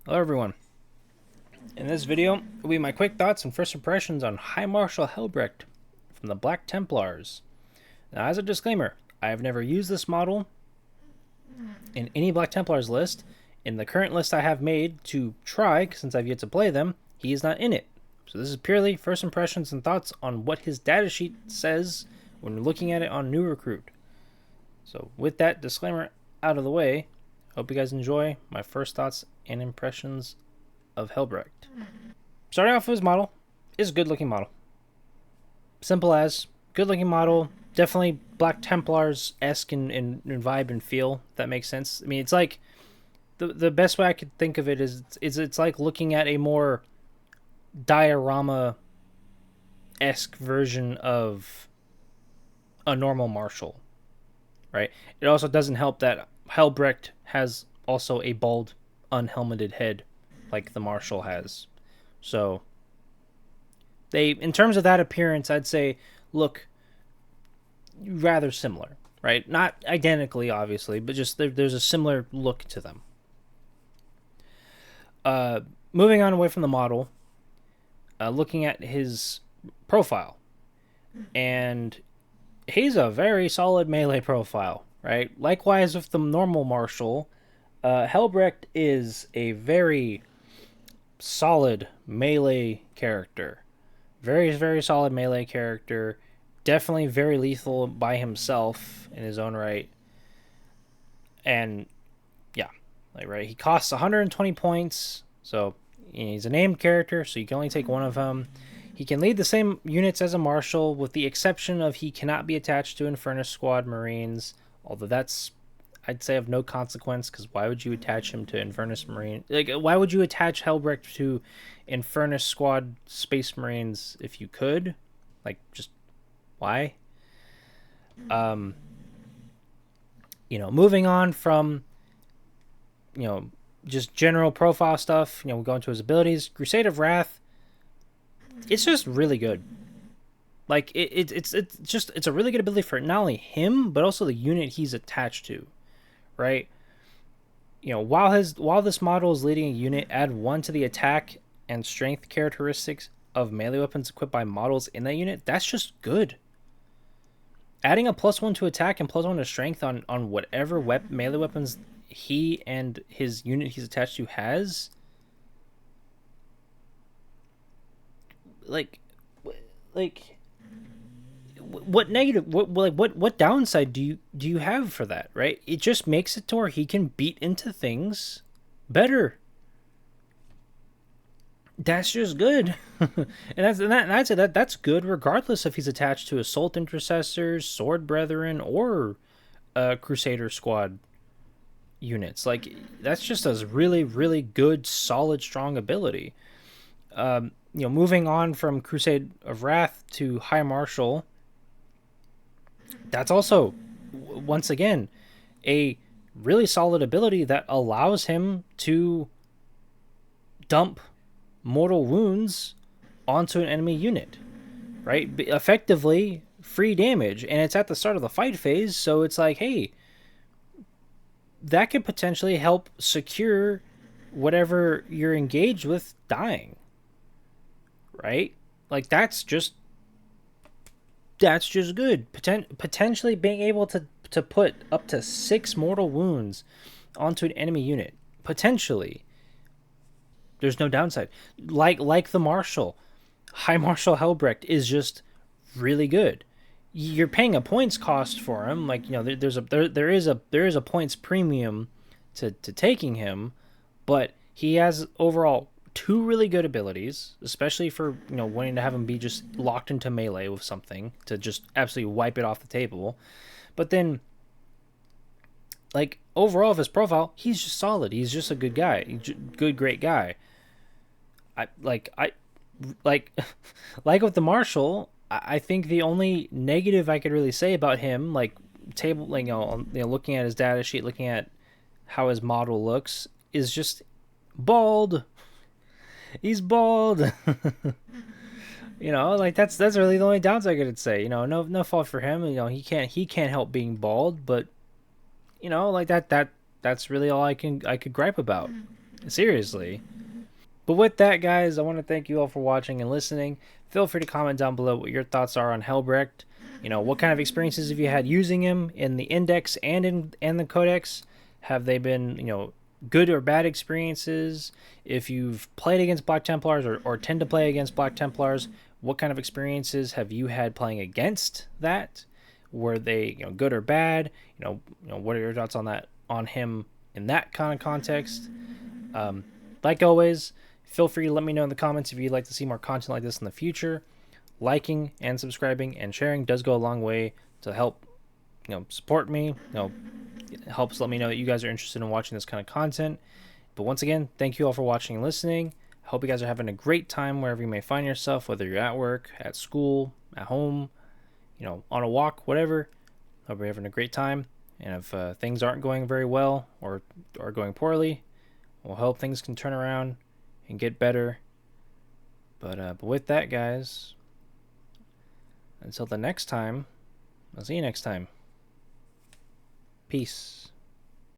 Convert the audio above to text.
Hello everyone. In this video will be my quick thoughts and first impressions on High Marshal Helbrect from the Black Templars. Now, as a disclaimer, I have never used this model in any Black Templars list. In the current list I have made to try, since I've yet to play them, he is not in it. So this is purely first impressions and thoughts on what his data sheet says when looking at it on New Recruit. So with that disclaimer out of the way, hope you guys enjoy my first thoughts and impressions of Helbrect. Starting off with his model, is a good looking model. Simple as, good looking model, definitely Black Templars-esque in vibe and feel, if that makes sense. I mean, it's like, the best way I could think of it is it's like looking at a more diorama-esque version of a normal Marshal, right? It also doesn't help that Helbrect has also a bald, unhelmeted head like the Marshal has. So they, in terms of that appearance, I'd say look rather similar, right? Not identically, obviously, but just there's a similar look to them. Moving on away from the model, looking at his profile, and he's a very solid melee profile, right? Likewise with the normal Marshal, Helbrect is a very solid melee character. Very, very solid melee character. Definitely very lethal by himself in his own right. And yeah, like right, he costs 120 points. So he's a named character, so you can only take one of them. He can lead the same units as a Marshal, with the exception of he cannot be attached to Infernus Squad Marines. Although that's, I'd say, of no consequence, because why would you attach him to Infernus Marine? Like, why would you attach Helbrect to Infernus Squad Space Marines if you could? Like, just why? Moving on from, just general profile stuff. We go into his abilities. Crusade of Wrath. It's just really good. Like, it's a really good ability for not only him but also the unit he's attached to. Right? While this model is leading a unit, add 1 to the attack and strength characteristics of melee weapons equipped by models in that unit. That's just good. Adding a +1 to attack and +1 to strength on whatever melee weapons he and his unit he's attached to has. Like what negative, what downside do you have for that, right? It just makes it to where he can beat into things better. That's just good. That's good regardless if he's attached to Assault Intercessors, Sword Brethren, or Crusader Squad units. Like, that's just a really, really good, solid, strong ability. Moving on from Crusade of Wrath to High Marshal, that's also, once again, a really solid ability that allows him to dump mortal wounds onto an enemy unit, right? Effectively free damage, and it's at the start of the fight phase, so it's like, hey, that could potentially help secure whatever you're engaged with dying, right? Like, that's just good. Potentially being able to put up to 6 mortal wounds onto an enemy unit, potentially. There's no downside. Like the Marshal, High Marshal Helbrect is just really good. You're paying a points cost for him. Like, there is a points premium to taking him, but he has overall 2 really good abilities, especially for wanting to have him be just locked into melee with something to just absolutely wipe it off the table. But then, like, overall of his profile, he's just solid. He's just a good guy, great guy. I like with the Marshal, I think the only negative I could really say about him, looking at his data sheet, looking at how his model looks, is just bald. He's bald. That's really the only downside I could say. No fault for him. He can't help being bald, but that's really all I could gripe about. Seriously. But with that, guys, I want to thank you all for watching and listening. Feel free to comment down below what your thoughts are on Helbrecht. You know, what kind of experiences have you had using him in the index and the codex? Have they been, you know, good or bad experiences? If you've played against Black Templars or tend to play against Black Templars, what kind of experiences have you had playing against that? Were they, you know, good or bad? What are your thoughts on that, on him in that kind of context? Like always, feel free to let me know in the comments if you'd like to see more content like this in the future. Liking and subscribing and sharing does go a long way to help, you know, support me. You know, it helps let me know that you guys are interested in watching this kind of content. But once again, thank you all for watching and listening. I hope you guys are having a great time wherever you may find yourself, whether you're at work, at school, at home, you know, on a walk, whatever. Hope you're having a great time. And if things aren't going very well or are going poorly, we'll hope things can turn around and get better. But with that, guys, until the next time, I'll see you next time. Peace.